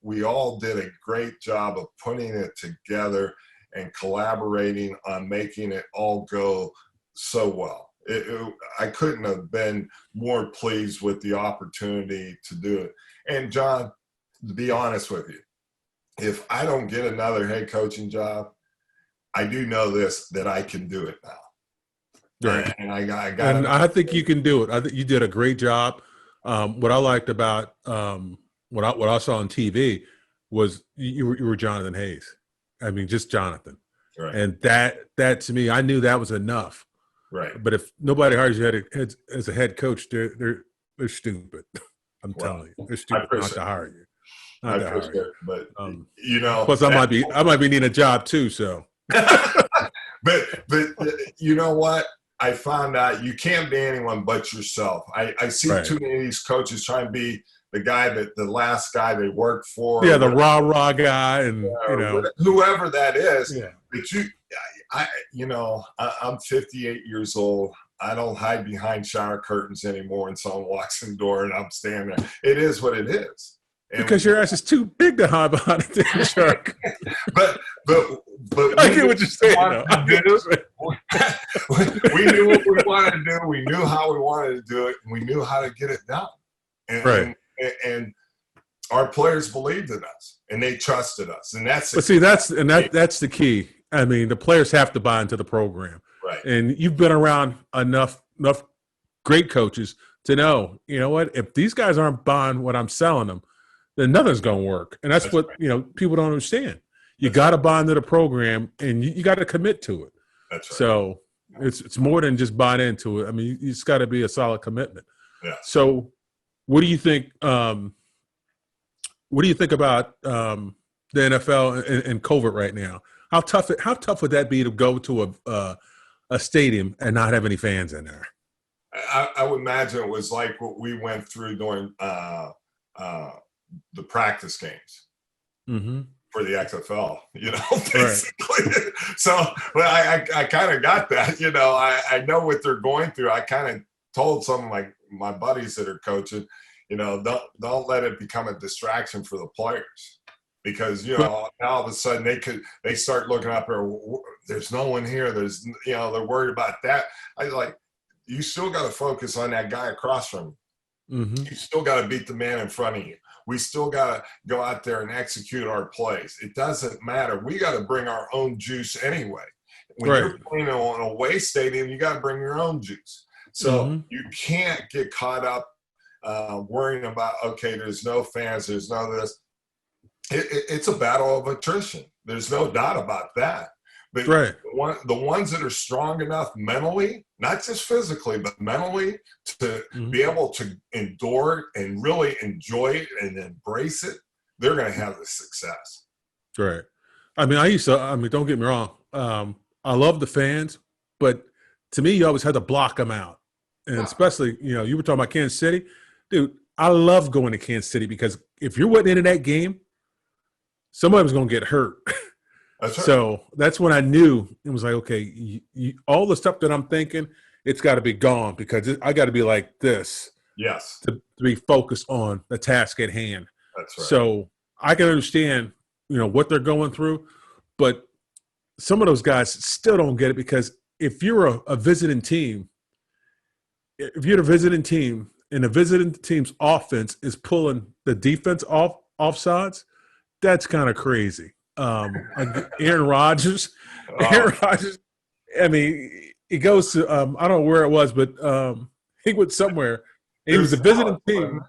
S2: we all did a great job of putting it together and collaborating on making it all go so well. I couldn't have been more pleased with the opportunity to do it. And John, to be honest with you, if I don't get another head coaching job, I do know that I can do it now.
S1: Right.
S2: And I got.
S1: And I think you can do it. I think you did a great job. What I liked about what I saw on TV, was you were Jonathan Hayes. I mean, just Jonathan.
S2: Right.
S1: And that to me, I knew that was enough.
S2: Right.
S1: But if nobody hires you as a head coach, they're stupid. I'm telling you, they're stupid not to hire you. Not to hire you.
S2: But
S1: plus I might be needing a job too. So,
S2: but you know what? I found out you can't be anyone but yourself. I see too many of these coaches trying to be the guy the last guy they worked for.
S1: Yeah, the rah guy, and
S2: whoever that is.
S1: Yeah.
S2: But I'm 58 years old. I don't hide behind shower curtains anymore when someone walks in the door and I'm standing there. It is what it is. And
S1: because your ass is too big to hide behind a shower curtain.
S2: but
S1: I get what you're saying.
S2: We knew what we wanted to do. We knew how we wanted to do it. And we knew how to get it done. And our players believed in us and they trusted us. And that's
S1: the key. I mean, the players have to buy into the program.
S2: Right.
S1: And you've been around enough great coaches to know, you know what, if these guys aren't buying what I'm selling them, then nothing's going to work. And that's what, people don't understand. You got to buy into the program and you got to commit to it.
S2: That's right.
S1: So it's more than just buying into it. I mean, it's got to be a solid commitment.
S2: Yeah.
S1: So what do you think about the NFL and COVID right now? How tough would that be to go to a stadium and not have any fans in there?
S2: I would imagine it was like what we went through during the practice games for the XFL, basically. Right. So I kind of got that, I know what they're going through. I kind of told some of my buddies that are coaching, don't let it become a distraction for the players. Because now all of a sudden they start looking up there. There's no one here. There's they're worried about that. I was like, you still got to focus on that guy across from you. Mm-hmm. You still got to beat the man in front of you. We still got to go out there and execute our plays. It doesn't matter. We got to bring our own juice anyway. When you're playing on a away stadium, you got to bring your own juice. So you can't get caught up worrying about there's no fans, there's no this. It's a battle of attrition. There's no doubt about that. But the ones that are strong enough mentally, not just physically, but mentally, to be able to endure it and really enjoy it and embrace it, they're going to have the success.
S1: Right. I mean, don't get me wrong. I love the fans, but to me, you always had to block them out. And especially, you were talking about Kansas City. Dude, I love going to Kansas City because if you're went into that game, somebody was going to get hurt.
S2: That's right.
S1: So that's when I knew it was like, okay, all the stuff that I'm thinking, it's got to be gone because I got to be like this.
S2: Yes.
S1: To be focused on the task at hand.
S2: That's right.
S1: So I can understand, what they're going through, but some of those guys still don't get it because if you're a visiting team, and the visiting team's offense is pulling the defense offsides, that's kind of crazy. Aaron Rodgers. I mean, he goes to I don't know where it was, but he went somewhere. He was a visiting team.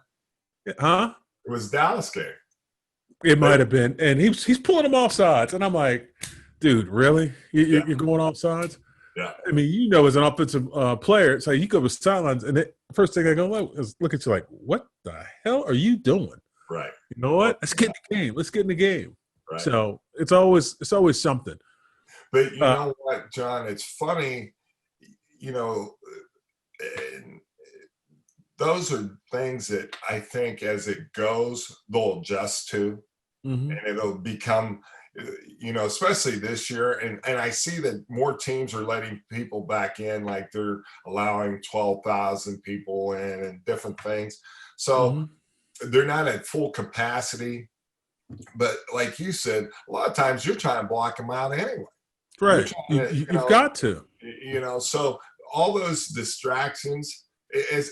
S1: Huh?
S2: It was Dallas game.
S1: It might have been, and he's pulling them off sides, and I'm like, dude, really? You're going off sides?
S2: Yeah.
S1: I mean, as an offensive player, so you go with sidelines, and the first thing I go is look at you like, what the hell are you doing?
S2: Right.
S1: You know what? Let's get in the game. Let's get in the game.
S2: Right.
S1: So it's always something.
S2: But you know what, John? It's funny, those are things that I think as it goes, they'll adjust to, and it'll become, especially this year. And I see that more teams are letting people back in, like they're allowing 12,000 people in and different things. So they're not at full capacity. But like you said, a lot of times you're trying to block them out anyway.
S1: Right. You've got to.
S2: So all those distractions,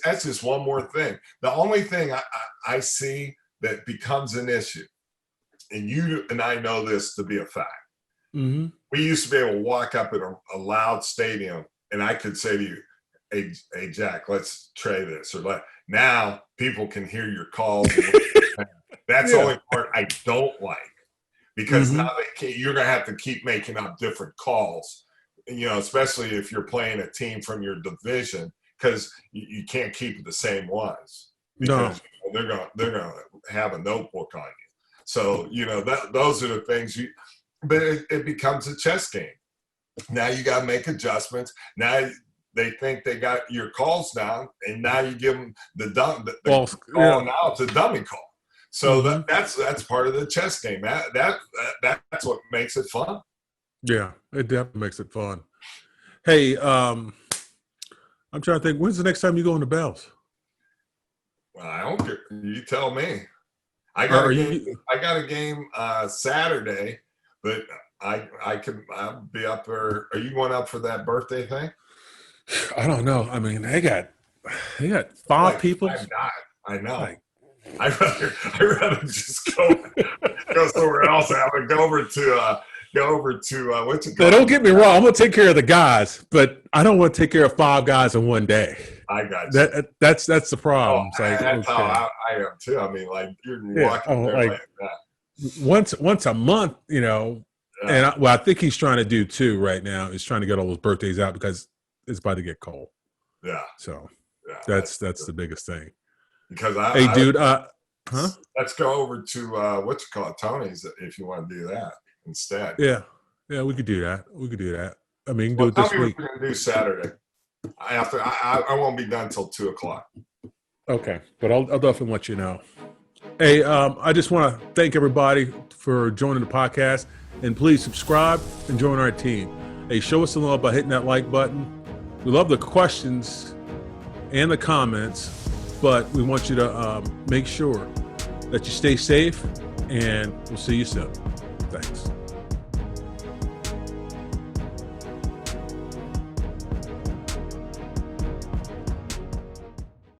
S2: that's just one more thing. The only thing I see that becomes an issue, and you and I know this to be a fact. We used to be able to walk up in a loud stadium, and I could say to you, hey Jack, let's try this. Now people can hear your calls. That's the only part I don't like, because
S1: Mhm.
S2: now you're going to have to keep making up different calls, especially if you're playing a team from your division, because you can't keep the same ones,
S1: No.
S2: because they're gonna have a notebook on you. So those are the things but it becomes a chess game. Now you got to make adjustments. Now they think they got your calls down, and now you give them the
S1: False.
S2: call.
S1: Yeah.
S2: Now it's a dummy call. So
S1: Mhm.
S2: that's part of the chess game. That's what makes it fun.
S1: Yeah, it definitely makes it fun. Hey, I'm trying to think. When's the next time you go in the Bells?
S2: Well, I don't care. You tell me. I
S1: Are,
S2: got
S1: are
S2: a game.
S1: you?
S2: I got a game Saturday, but I'll be up there. Are you going up for that birthday thing?
S1: I don't know. I mean, they got 5
S2: Like
S1: people.
S2: 5 I know.
S1: Like,
S2: I'd rather just go somewhere else. I would go over to what's it
S1: now,
S2: called?
S1: don't get me wrong. I'm gonna take care of the guys, but I don't want to take care of 5 guys in one day.
S2: I got you.
S1: That's the
S2: Oh,
S1: problem. It's like,
S2: that's
S1: okay,
S2: how I am too. I mean, like you're
S1: yeah.
S2: walking
S1: Oh,
S2: there
S1: like
S2: like that.
S1: once a month,
S2: Yeah,
S1: And I think he's trying to do too right now is trying to get all those birthdays out because it's about to get cold.
S2: yeah,
S1: So
S2: yeah.
S1: that's the biggest thing.
S2: Because
S1: Hey, dude. Huh?
S2: let's go over to what's it called, Tony's, if you want to do that instead.
S1: Yeah. Yeah, we could do that. I mean,
S2: Well,
S1: do it
S2: tell
S1: this
S2: me
S1: week.
S2: what you're gonna do Saturday. I won't be done till 2:00.
S1: Okay, but I'll definitely let you know. Hey, I just want to thank everybody for joining the podcast, and please subscribe and join our team. Hey, show us some love by hitting that like button. We love the questions and the comments, but we want you to make sure that you stay safe, and we'll see you soon. Thanks.